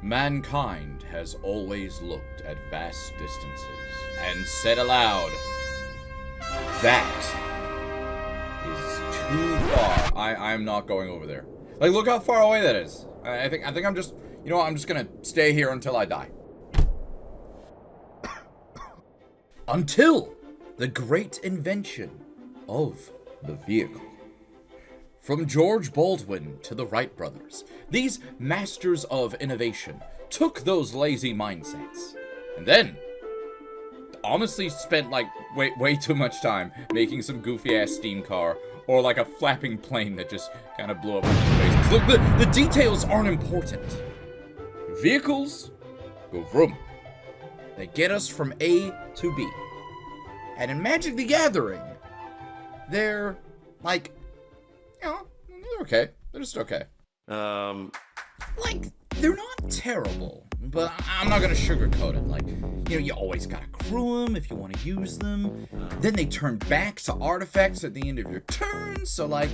Mankind has always looked at vast distances and said aloud, that is too far. I'm not going over there. Like, look how far away that is. I think I'm just, you know what, I'm just gonna stay here until I die. Until the great invention of the vehicle. From George Baldwin to the Wright brothers, these masters of innovation took those lazy mindsets and then honestly spent like way too much time making some goofy ass steam car or like a flapping plane that just kind of blew up in their faces. Look, the details aren't important. Vehicles go vroom. They get us from A to B. And in Magic the Gathering, they're like, you know, they're okay. They're just okay. Like, they're not terrible, but I'm not gonna sugarcoat it. Like, you know, you always gotta crew them if you want to use them. Then they turn back to artifacts at the end of your turn, so like,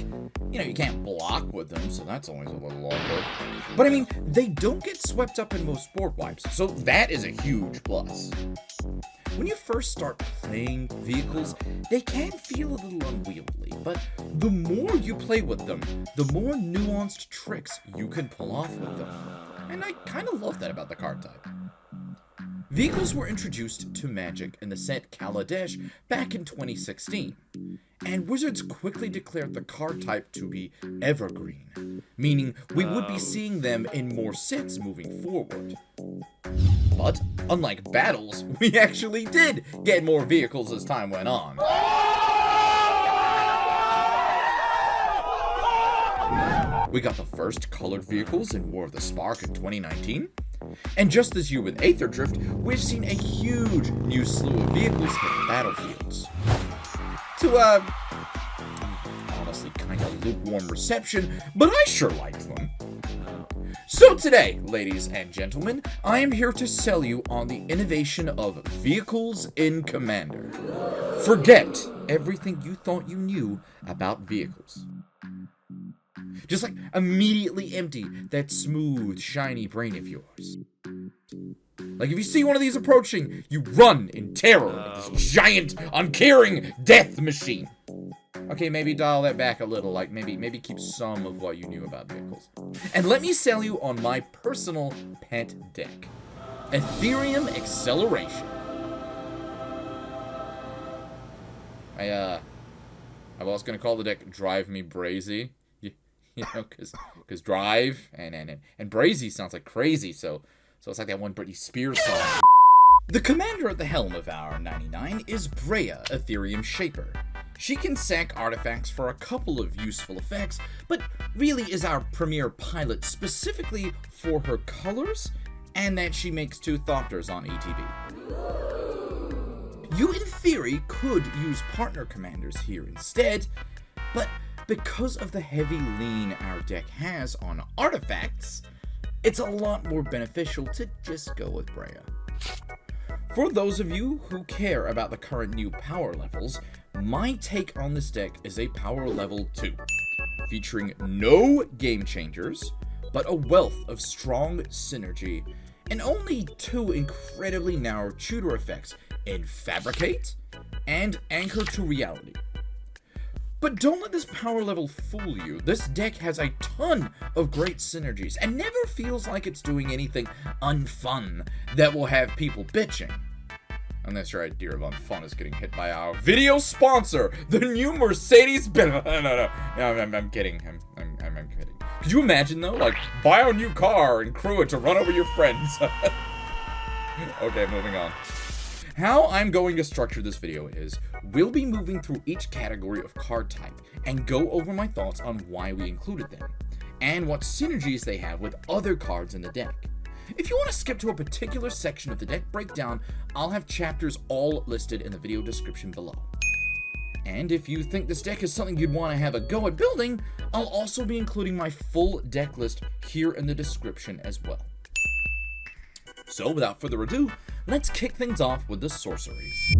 you know, you can't block with them, so that's always a little awkward. But I mean, they don't get swept up in most board wipes, so that is a huge plus. When you first start playing vehicles, they can feel a little unwieldy, but the more you play with them, the more nuanced tricks you can pull off with them. And I kind of love that about the card type. Vehicles were introduced to Magic in the set Kaladesh back in 2016, and Wizards quickly declared the card type to be evergreen, meaning we would be seeing them in more sets moving forward. But, unlike battles, we actually did get more vehicles as time went on. We got the first colored vehicles in War of the Spark in 2019. And just as you with Aether Drift, we've seen a huge new slew of vehicles hit the battlefields. To, honestly kind of lukewarm reception, but I sure liked them. So today, ladies and gentlemen, I am here to sell you on the innovation of vehicles in Commander. Forget everything you thought you knew about vehicles. Just like immediately empty that smooth, shiny brain of yours. Like if you see one of these approaching, you run in terror at this giant, uncaring death machine. Okay, maybe dial that back a little, like maybe keep some of what you knew about vehicles. And let me sell you on my personal pet deck, Etherium Acceleration. I was gonna call the deck Drive Me Brazy, you know, cause drive and brazy sounds like crazy, so it's like that one Britney Spears song. The commander at the helm of our 99 is Breya, Etherium Shaper. She can sack artifacts for a couple of useful effects, but really is our premier pilot specifically for her colors, and that she makes 2 Thopters on ETB. You, in theory, could use partner commanders here instead, but because of the heavy lean our deck has on artifacts, it's a lot more beneficial to just go with Breya. For those of you who care about the current new power levels, my take on this deck is a power level 2, featuring no game changers, but a wealth of strong synergy, and only 2 incredibly narrow tutor effects in Fabricate and Anchor to Reality. But don't let this power level fool you. This deck has a ton of great synergies and never feels like it's doing anything unfun that will have people bitching. Unless your idea of unfun is getting hit by our video sponsor, the new Mercedes-Benz. No, I'm kidding. I'm kidding. Could you imagine though, like, buy a new car and crew it to run over your friends? Okay, moving on. How I'm going to structure this video is, we'll be moving through each category of card type and go over my thoughts on why we included them, and what synergies they have with other cards in the deck. If you want to skip to a particular section of the deck breakdown, I'll have chapters all listed in the video description below. And if you think this deck is something you'd want to have a go at building, I'll also be including my full deck list here in the description as well. So without further ado, let's kick things off with the sorceries.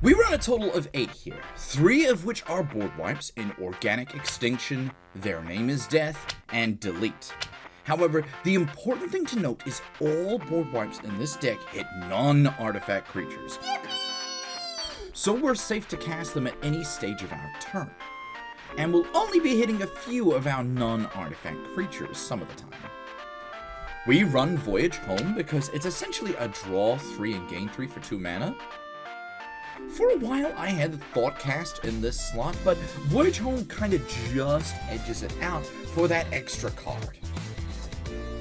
We run a total of 8 here, 3 of which are board wipes in Organic Extinction, Their Name is Death, and Delete. However, the important thing to note is all board wipes in this deck hit non-artifact creatures. So we're safe to cast them at any stage of our turn. And we'll only be hitting a few of our non-artifact creatures some of the time. We run Voyage Home because it's essentially a draw 3 and gain 3 for 2 mana. For a while I had Thoughtcast in this slot, but Voyage Home kinda just edges it out for that extra card.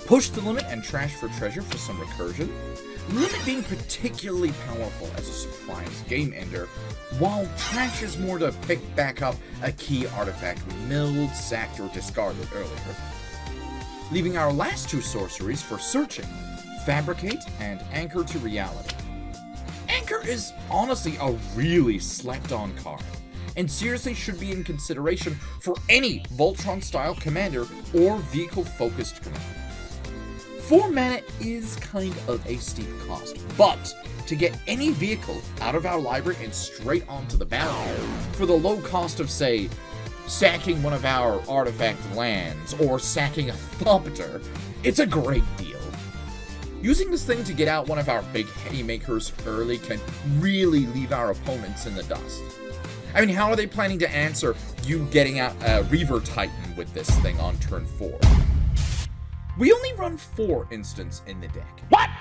Push the limit and trash for treasure for some recursion. Limit being particularly powerful as a surprise game ender, while trash is more to pick back up a key artifact we milled, sacked, or discarded earlier. Leaving our last 2 sorceries for searching, Fabricate and Anchor to Reality. Anchor is honestly a really slept-on card, and seriously should be in consideration for any Voltron-style commander or vehicle-focused commander. 4 mana is kind of a steep cost, but to get any vehicle out of our library and straight onto the battlefield for the low cost of, say, sacking one of our artifact lands or sacking a Thopter, it's a great deal. Using this thing to get out one of our big haymakers early can really leave our opponents in the dust. I mean, how are they planning to answer you getting out a Reaver Titan with this thing on turn 4? We only run 4 instants in the deck. What?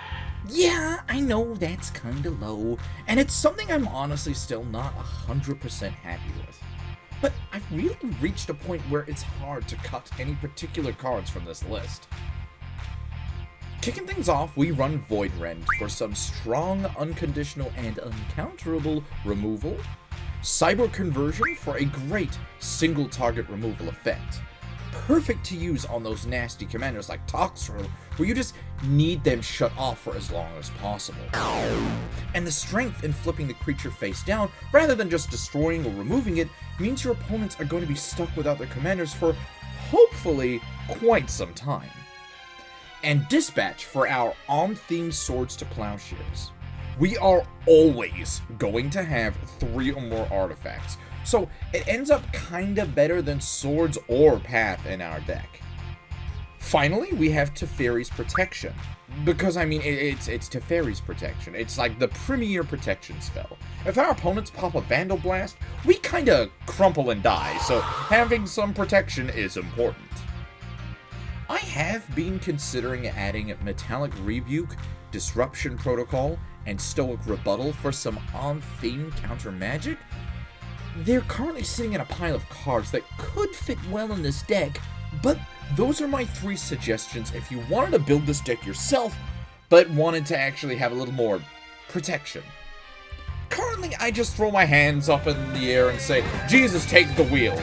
Yeah, I know that's kinda low, and it's something I'm honestly still not 100% happy with. But I've really reached a point where it's hard to cut any particular cards from this list. Kicking things off, we run Void Rend for some strong, unconditional, and uncounterable removal. Cyber Conversion for a great single target removal effect. Perfect to use on those nasty commanders like Toxrill, where you just need them shut off for as long as possible. And the strength in flipping the creature face down, rather than just destroying or removing it, means your opponents are going to be stuck without their commanders for, hopefully, quite some time. And Dispatch for our on-theme Swords to Plowshares. We are always going to have 3 or more artifacts, so it ends up kinda better than Swords or Path in our deck. Finally, we have Teferi's Protection. Because, I mean, it's Teferi's Protection. It's like the premier protection spell. If our opponents pop a Vandal Blast, we kinda crumple and die, so having some protection is important. I have been considering adding Metallic Rebuke, Disruption Protocol, and Stoic Rebuttal for some on-theme counter magic. They're currently sitting in a pile of cards that could fit well in this deck, but those are my 3 suggestions if you wanted to build this deck yourself, but wanted to actually have a little more protection. Currently, I just throw my hands up in the air and say, Jesus, take the wheel.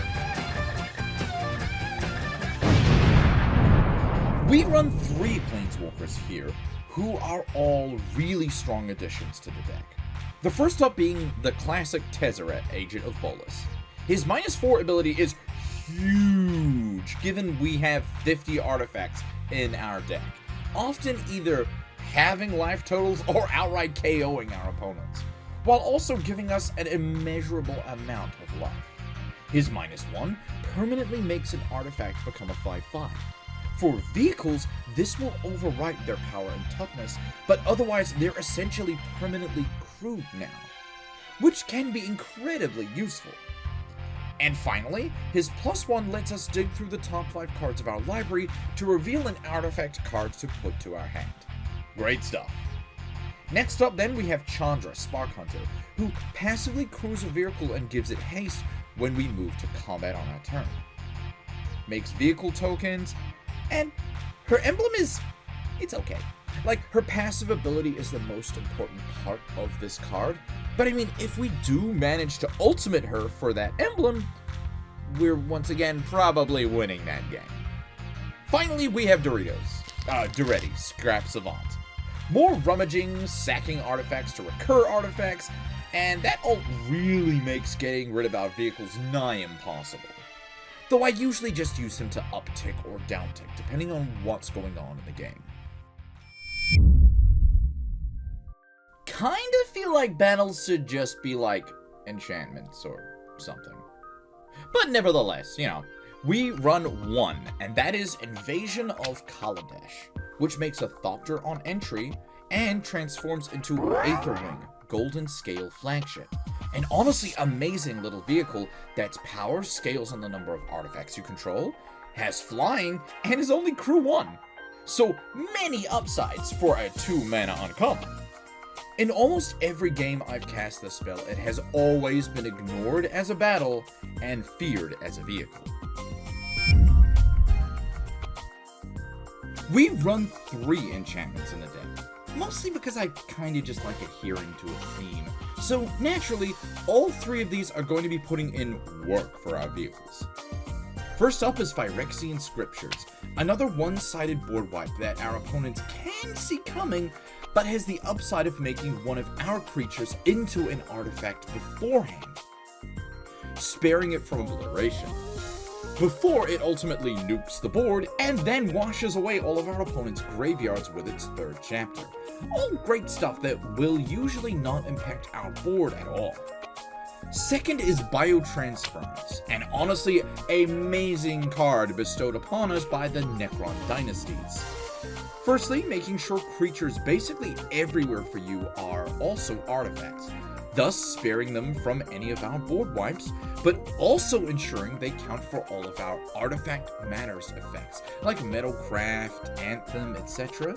We run 3 Planeswalkers here, who are all really strong additions to the deck. The first up being the classic Tezzeret, Agent of Bolas. His -4 ability is huge, given we have 50 artifacts in our deck, often either halving life totals or outright KOing our opponents, while also giving us an immeasurable amount of life. His -1 permanently makes an artifact become a 5/5. For vehicles, this will overwrite their power and toughness, but otherwise they're essentially permanently crewed now, which can be incredibly useful. And finally, his +1 lets us dig through the top 5 cards of our library to reveal an artifact card to put to our hand. Great stuff. Next up then we have Chandra, Spark Hunter, who passively crews a vehicle and gives it haste when we move to combat on our turn. Makes vehicle tokens, and her emblem it's okay. Like, her passive ability is the most important part of this card, but I mean, if we do manage to ultimate her for that emblem, we're once again probably winning that game. Finally, we have Duretti, Scrap Savant. More rummaging, sacking artifacts to recur artifacts, and that ult really makes getting rid of our vehicles nigh impossible. Though I usually just use him to uptick or downtick, depending on what's going on in the game. Kinda feel like battles should just be like enchantments or something. But nevertheless, We run one, and that is Invasion of Kaladesh, which makes a Thopter on entry and transforms into Aetherwing, Golden Scale Flagship. An honestly amazing little vehicle that's power scales on the number of artifacts you control, has flying, and is only crew 1. So many upsides for a 2-mana uncommon. In almost every game I've cast this spell, it has always been ignored as a battle and feared as a vehicle. We run 3 enchantments in the deck, mostly because I kinda just like adhering to a theme. So naturally, all 3 of these are going to be putting in work for our vehicles. First up is Phyrexian Scriptures, another one-sided board wipe that our opponents can see coming, but has the upside of making one of our creatures into an artifact beforehand, sparing it from obliteration, before it ultimately nukes the board and then washes away all of our opponent's graveyards with its 3rd chapter. All great stuff that will usually not impact our board at all. Second is Biotransference, an honestly amazing card bestowed upon us by the Necron dynasties. Firstly, making sure creatures basically everywhere for you are also artifacts, thus sparing them from any of our board wipes, but also ensuring they count for all of our artifact matters effects, like Metalcraft, Anthem, etc.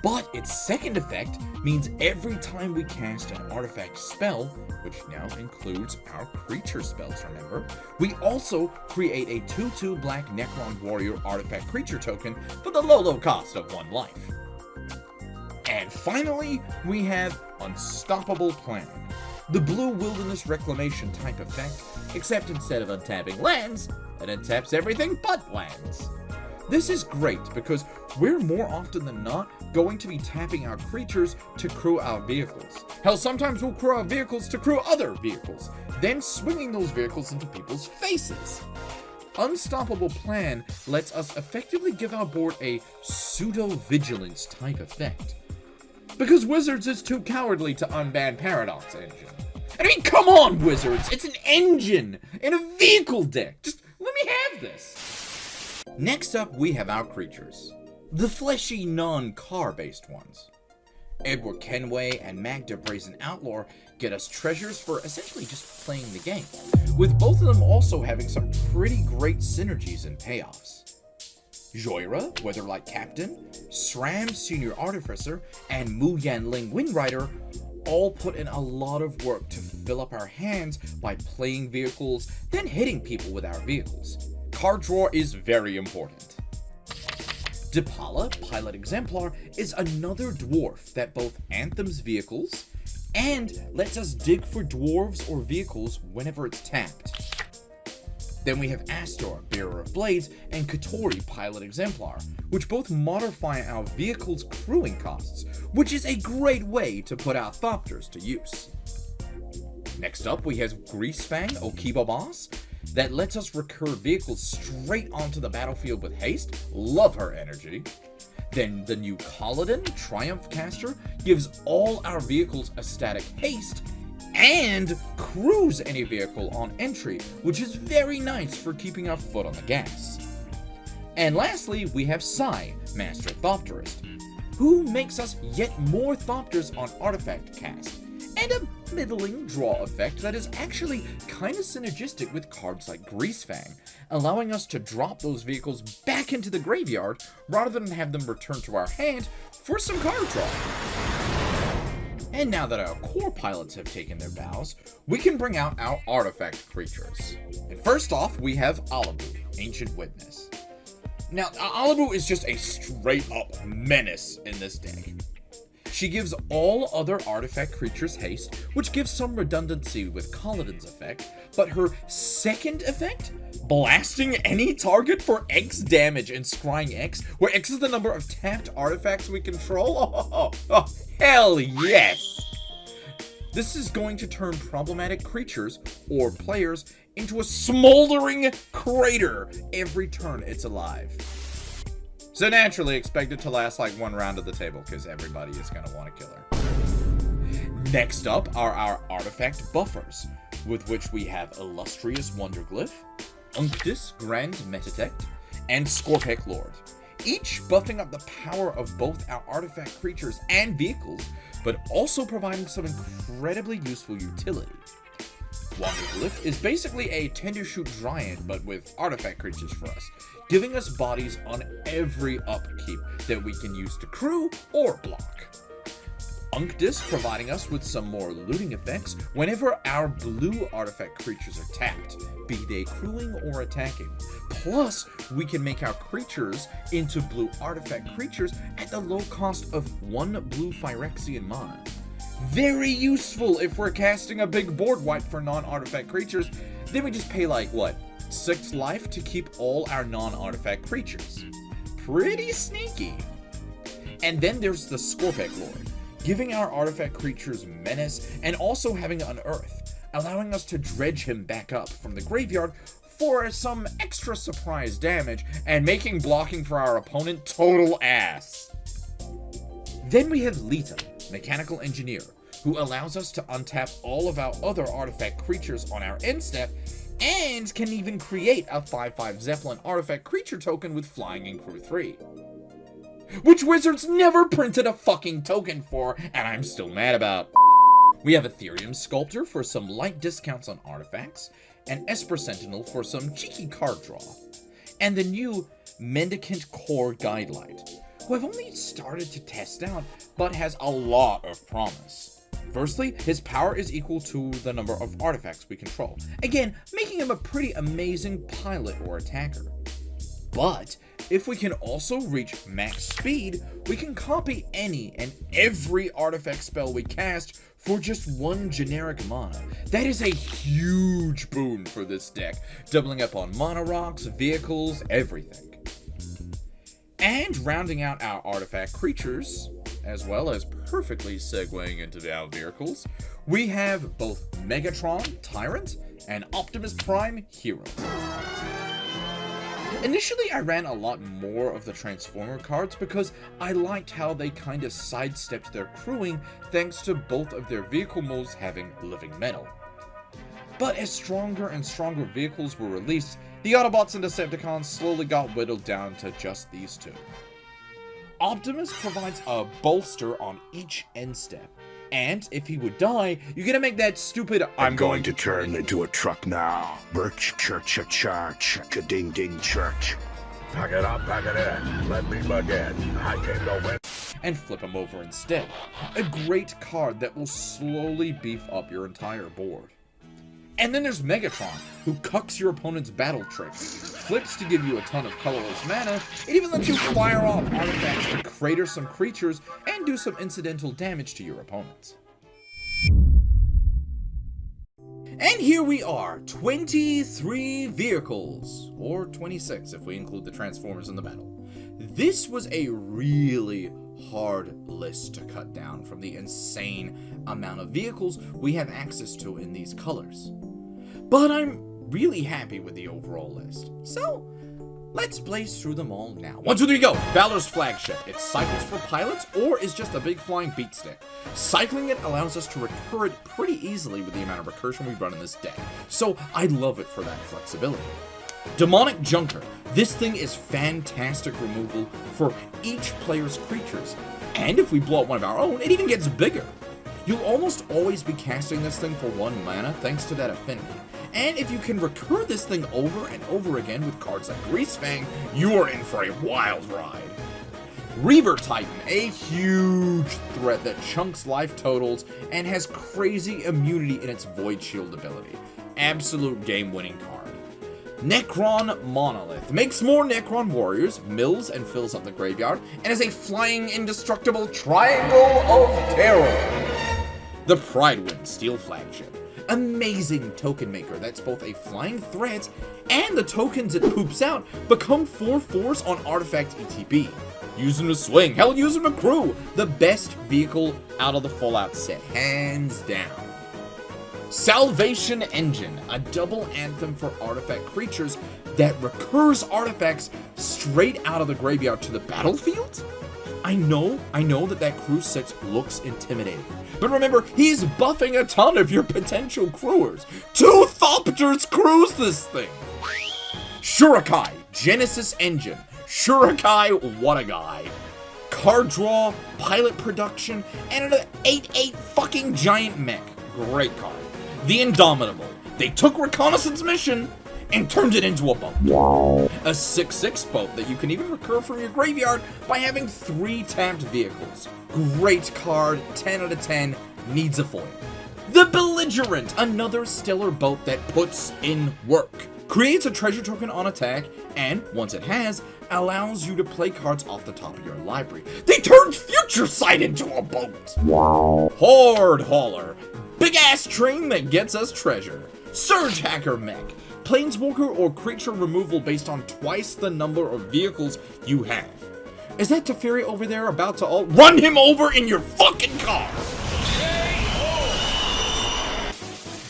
But its second effect means every time we cast an artifact spell, which now includes our creature spells, remember, we also create a 2/2 black Necron Warrior artifact creature token for the low cost of 1 life. And finally, we have Unstoppable Plan, the blue Wilderness Reclamation type effect, except instead of untapping lands, it untaps everything but lands. This is great because we're more often than not going to be tapping our creatures to crew our vehicles. Hell, sometimes we'll crew our vehicles to crew other vehicles, then swinging those vehicles into people's faces. Unstoppable Plan lets us effectively give our board a pseudo-vigilance type effect, because Wizards is too cowardly to unban Paradox Engine. I mean, come on, Wizards! It's an engine in a vehicle deck! Just let me have this! Next up, we have our creatures. The fleshy, non-car-based ones. Edward Kenway and Magda Brazen Outlaw get us treasures for essentially just playing the game, with both of them also having some pretty great synergies and payoffs. Joyra, Weatherlight Captain, Sram, Senior Artificer, and Mu Yanling Windrider all put in a lot of work to fill up our hands by playing vehicles, then hitting people with our vehicles. Card draw is very important. Dipala, Pilot Exemplar, is another dwarf that both anthems vehicles and lets us dig for dwarves or vehicles whenever it's tapped. Then we have Astor, Bearer of Blades, and Katori, Pilot Exemplar, which both modify our vehicle's crewing costs, which is a great way to put our Thopters to use. Next up, we have Greasefang, Okiba Boss, that lets us recur vehicles straight onto the battlefield with haste. Love her energy. Then the new Kaladin, Triumph Caster, gives all our vehicles a static haste and crews any vehicle on entry, which is very nice for keeping our foot on the gas. And lastly, we have Sai, Master Thopterist, who makes us yet more Thopters on artifact cast, and a middling draw effect that is actually kinda synergistic with cards like Greasefang, allowing us to drop those vehicles back into the graveyard rather than have them return to our hand for some card draw. And now that our core pilots have taken their bows, we can bring out our artifact creatures. And first off, we have Alabu, Ancient Witness. Now, Alabu is just a straight-up menace in this deck. She gives all other artifact creatures haste, which gives some redundancy with Kaladin's effect, but her second effect, blasting any target for X damage and scrying X, where X is the number of tapped artifacts we control? Oh, hell yes! This is going to turn problematic creatures, or players, into a smoldering crater every turn it's alive. So naturally, expect it to last like 1 round of the table, because everybody is going to want to kill her. Next up are our artifact buffers, with which we have Illustrious Wonderglyph, Unctus Grand Metatect, and Scorpec Lord, each buffing up the power of both our artifact creatures and vehicles, but also providing some incredibly useful utility. Wanderglyph is basically a Tendershoot Dryad, but with artifact creatures for us, giving us bodies on every upkeep that we can use to crew or block. Unctus providing us with some more looting effects whenever our blue artifact creatures are tapped, be they crewing or attacking. Plus, we can make our creatures into blue artifact creatures at the low cost of 1 blue Phyrexian mana. Very useful if we're casting a big board wipe for non-artifact creatures, then we just pay like, what, 6 life to keep all our non-artifact creatures. Pretty sneaky. And then there's the Scorpec Lord, giving our artifact creatures menace and also having Unearth, allowing us to dredge him back up from the graveyard for some extra surprise damage and making blocking for our opponent total ass. Then we have Lita, Mechanical Engineer, who allows us to untap all of our other artifact creatures on our end step and can even create a 5/5 Zeppelin artifact creature token with flying in Crew 3. Which Wizards never printed a fucking token for, and I'm still mad about. We have Etherium Sculptor for some light discounts on artifacts, and Esper Sentinel for some cheeky card draw, and the new Mendicant Core Guidelight, who I've only started to test out, but has a lot of promise. Firstly, his power is equal to the number of artifacts we control, again, making him a pretty amazing pilot or attacker. But if we can also reach max speed, we can copy any and every artifact spell we cast for just 1 generic mana. That is a huge boon for this deck, doubling up on mana rocks, vehicles, everything. And rounding out our artifact creatures, as well as perfectly segueing into our vehicles, we have both Megatron, Tyrant, and Optimus Prime, Hero. Initially, I ran a lot more of the Transformer cards because I liked how they kind of sidestepped their crewing thanks to both of their vehicle modes having living metal. But as stronger and stronger vehicles were released, the Autobots and Decepticons slowly got whittled down to just these 2. Optimus provides a bolster on each end step, and if he would die, you gotta make that stupid I'm going to turn into a truck now. Birch church a church, a ding ding church. Pack it up, pack it in, let me begin. I came to win. And flip him over instead. A great card that will slowly beef up your entire board. And then there's Megatron, who cucks your opponent's battle tricks, flips to give you a ton of colorless mana, and even lets you fire off artifacts to crater some creatures and do some incidental damage to your opponents. And here we are, 23 vehicles, or 26 if we include the Transformers in the battle. This was a really hard list to cut down from the insane amount of vehicles we have access to in these colors. But I'm really happy with the overall list. So, let's blaze through them all now. 1, 2, 3, go! Valor's Flagship. It cycles for pilots or is just a big flying beat stick. Cycling it allows us to recur it pretty easily with the amount of recursion we run in this deck. So, I love it for that flexibility. Demonic Junker. This thing is fantastic removal for each player's creatures. And if we blow up one of our own, it even gets bigger. You'll almost always be casting this thing for 1 mana thanks to that affinity. And if you can recur this thing over and over again with cards like Greasefang, you are in for a wild ride. Reaver Titan, a huge threat that chunks life totals and has crazy immunity in its Void Shield ability. Absolute game-winning card. Necron Monolith makes more Necron warriors, mills and fills up the graveyard, and is a flying indestructible triangle of terror. The Pridewind Steel Flagship. Amazing token maker that's both a flying threat and the tokens it poops out become 4/4s on artifact ETB. Use them to swing, hell, use them to crew. The best vehicle out of the Fallout set, hands down. Salvation Engine, a double anthem for artifact creatures that recurs artifacts straight out of the graveyard to the battlefield? I know that Crew 6 looks intimidating, but remember, he's buffing a ton of your potential crewers. 2 Thopters crews this thing! Shurikai, Genesis Engine. Shurikai, what a guy. Card draw, pilot production, and an 8/8 fucking giant mech. Great card. The Indomitable. They took Reconnaissance Mission and turned it into a boat. A 6/6 boat that you can even recur from your graveyard by having 3 tapped vehicles. Great card, 10 out of 10, needs a foil. The Belligerent, another stellar boat that puts in work. Creates a treasure token on attack, and once it has, allows you to play cards off the top of your library. They turned Future Sight into a boat! Horde Hauler, big ass train that gets us treasure. Surge Hacker Mech, planeswalker or creature removal based on twice the number of vehicles you have. Is that Teferi over there about to run him over in your fucking car?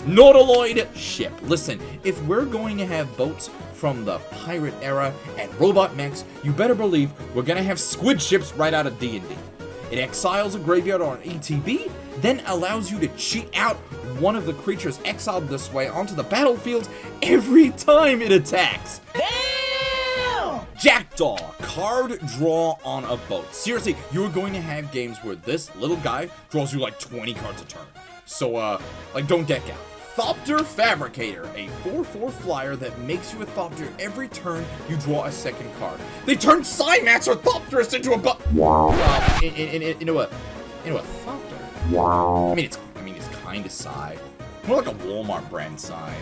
Nautiloid Ship. Listen, if we're going to have boats from the pirate era and robot mechs, you better believe we're gonna have squid ships right out of D&D. It exiles a graveyard or an ETB, then allows you to cheat out one of the creatures exiled this way onto the battlefield every time it attacks. Damn! Jackdaw, card draw on a boat. Seriously, you're going to have games where this little guy draws you like 20 cards a turn. So, don't deck out. Thopter Fabricator, a 4/4 flyer that makes you a Thopter every turn you draw a second card. They turned Cymax or Thopterus into a into a Thopter. I mean it's kind of Psy, more like a Walmart brand Psy.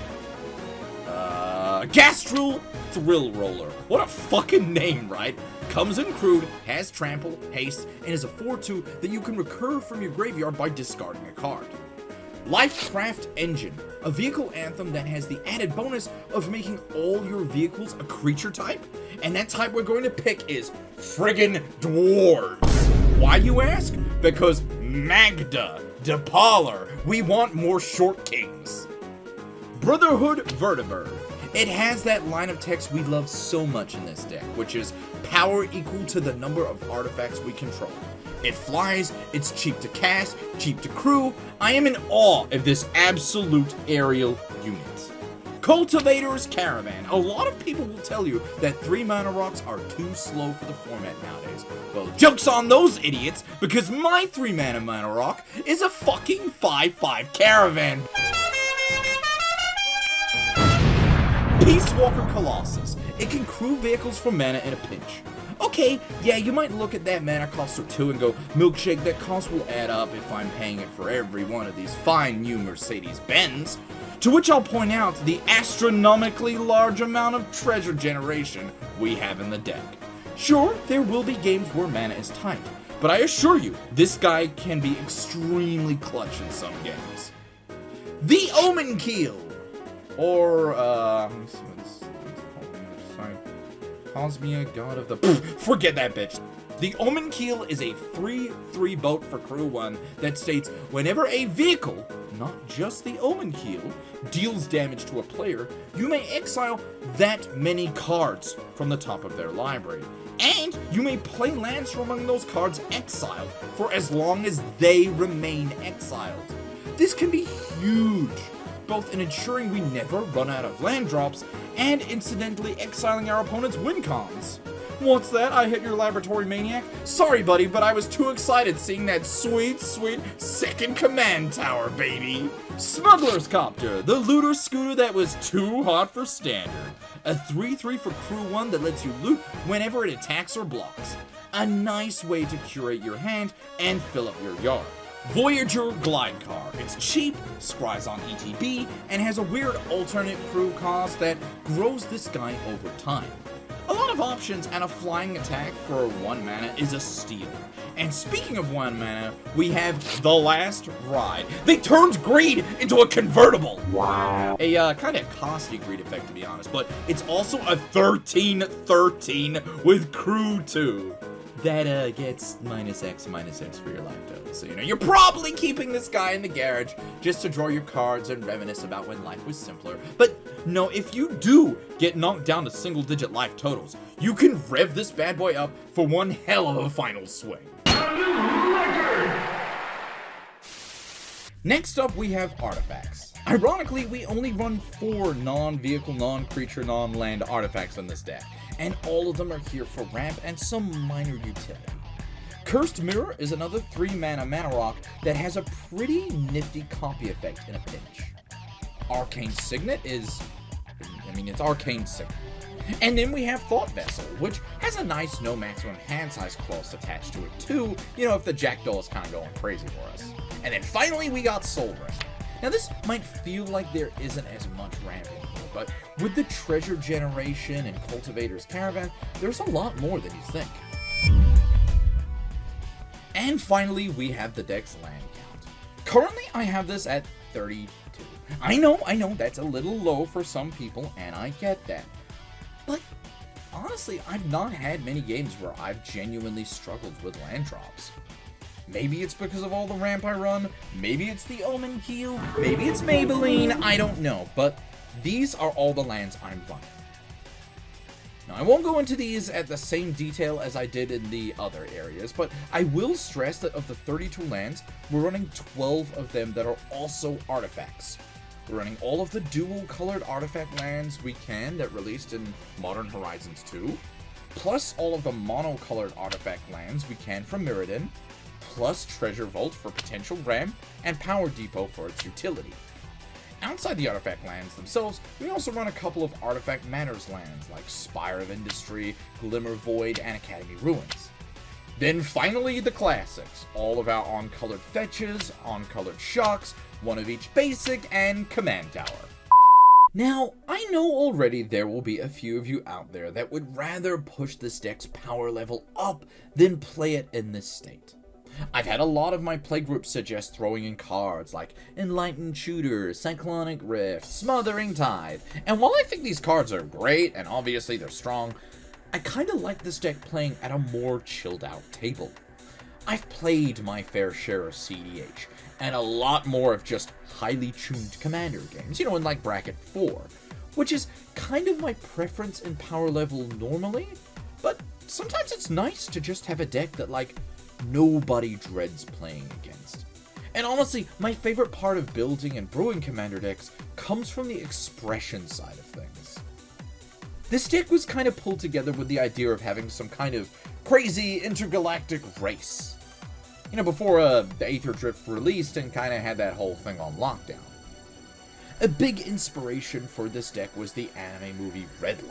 Gastrel Thrill Roller. What a fucking name, right? Comes in crude, has trample, haste, and is a 4/2 that you can recur from your graveyard by discarding a card. Lifecraft Engine, a vehicle anthem that has the added bonus of making all your vehicles a creature type, and that type we're going to pick is friggin' dwarves. Why, you ask? Because Magda, DePauler, we want more short kings. Brotherhood Vertibird. It has that line of text we love so much in this deck, which is power equal to the number of artifacts we control. It flies, it's cheap to cast, cheap to crew. I am in awe of this absolute aerial unit. Cultivator's Caravan. A lot of people will tell you that 3 mana rocks are too slow for the format nowadays. Well, joke's on those idiots, because my 3 mana rock is a fucking 5/5 Caravan. Peace Walker Colossus. It can crew vehicles for mana in a pinch. Okay, yeah, you might look at that mana cost or 2 and go, Milkshake, that cost will add up if I'm paying it for every one of these fine new Mercedes-Benz. To which I'll point out the astronomically large amount of treasure generation we have in the deck. Sure, there will be games where mana is tight, but I assure you, this guy can be extremely clutch in some games. The Omen Keel, or, let me see what this is called. Cosmia, God of the... forget that bitch. The Omen Keel is a 3/3 boat for crew 1 that states whenever a vehicle, not just the Omen Keel, deals damage to a player, you may exile that many cards from the top of their library. And you may play lands from among those cards exiled for as long as they remain exiled. This can be huge, both in ensuring we never run out of land drops and incidentally exiling our opponent's win cons. What's that? I hit your laboratory maniac? Sorry, buddy, but I was too excited seeing that sweet, sweet second command tower, baby. Smuggler's Copter, the looter scooter that was too hot for standard. A 3/3 for crew 1 that lets you loot whenever it attacks or blocks. A nice way to curate your hand and fill up your yard. Voyager Glide Car. It's cheap, scries on ETB, and has a weird alternate crew cost that grows this guy over time. A lot of options and a flying attack for 1 mana is a steal. And speaking of 1 mana, we have The Last Ride. They turned greed into a convertible! Wow. A kind of costly greed effect, to be honest, but it's also a 13/13 with crew 2. That gets -X for your life total. So, you're probably keeping this guy in the garage just to draw your cards and reminisce about when life was simpler. But no, if you do get knocked down to single-digit life totals, you can rev this bad boy up for one hell of a final swing. Next up, we have artifacts. Ironically, we only run 4 non-vehicle, non-creature, non-land artifacts on this deck, and all of them are here for ramp and some minor utility. Cursed Mirror is another 3-mana mana rock that has a pretty nifty copy effect in a pinch. Arcane Signet is... it's Arcane Signet. And then we have Thought Vessel, which has a nice no maximum hand size clause attached to it too, if the Jackdaw is kind of going crazy for us. And then finally we got Soul Ring. Now this might feel like there isn't as much ramp in here, but with the Treasure Generation and Cultivator's Caravan, there's a lot more than you think. And finally we have the deck's land count. Currently I have this at 32. I know, that's a little low for some people, and I get that. But honestly, I've not had many games where I've genuinely struggled with land drops. Maybe it's because of all the ramp I run, maybe it's the Omen Keel, maybe it's Maybelline, I don't know, but these are all the lands I'm running. Now, I won't go into these at the same detail as I did in the other areas, but I will stress that of the 32 lands, we're running 12 of them that are also artifacts. We're running all of the dual-colored artifact lands we can that released in Modern Horizons 2, plus all of the mono-colored artifact lands we can from Mirrodin, plus Treasure Vault for potential ramp, and Power Depot for its utility. Outside the artifact lands themselves, we also run a couple of Artifact Manors lands like Spire of Industry, Glimmer Void, and Academy Ruins. Then finally the classics, all of our on-colored fetches, on-colored shocks, one of each basic, and Command Tower. Now, I know already there will be a few of you out there that would rather push this deck's power level up than play it in this state. I've had a lot of my playgroups suggest throwing in cards like Enlightened Tutor, Cyclonic Rift, Smothering Tide, and while I think these cards are great, and obviously they're strong, I kinda like this deck playing at a more chilled out table. I've played my fair share of CEH, and a lot more of just highly tuned commander games, in like bracket 4, which is kind of my preference in power level normally, but sometimes it's nice to just have a deck that nobody dreads playing against. And honestly, my favorite part of building and brewing commander decks comes from the expression side of things. This deck was kind of pulled together with the idea of having some kind of crazy intergalactic race. Before the Aether Drift released and kind of had that whole thing on lockdown. A big inspiration for this deck was the anime movie Redline,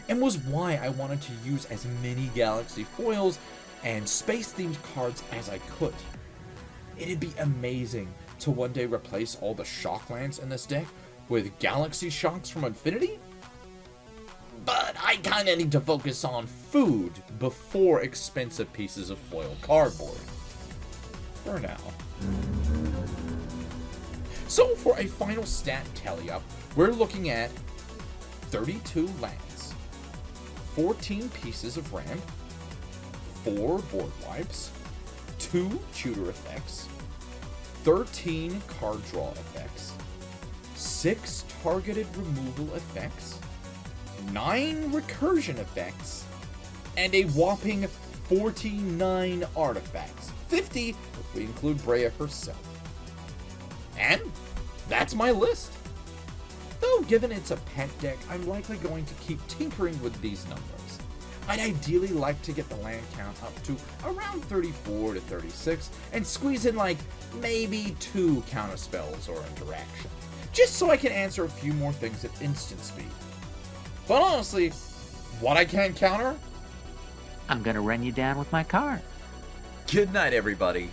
and was why I wanted to use as many Galaxy foils and space-themed cards as I could. It'd be amazing to one day replace all the shock lands in this deck with Galaxy Shocks from Infinity, but I kinda need to focus on food before expensive pieces of foil cardboard. For now. So for a final stat tally-up, we're looking at 32 lands, 14 pieces of ramp, 4 board wipes, 2 tutor effects, 13 card draw effects, 6 targeted removal effects, 9 recursion effects, and a whopping 49 artifacts, 50 if we include Breya herself. And that's my list. Though given it's a pet deck, I'm likely going to keep tinkering with these numbers. I'd ideally like to get the land count up to around 34 to 36 and squeeze in maybe 2 counter spells or interaction, just so I can answer a few more things at instant speed. But honestly, what I can't counter? I'm gonna run you down with my car. Good night, everybody.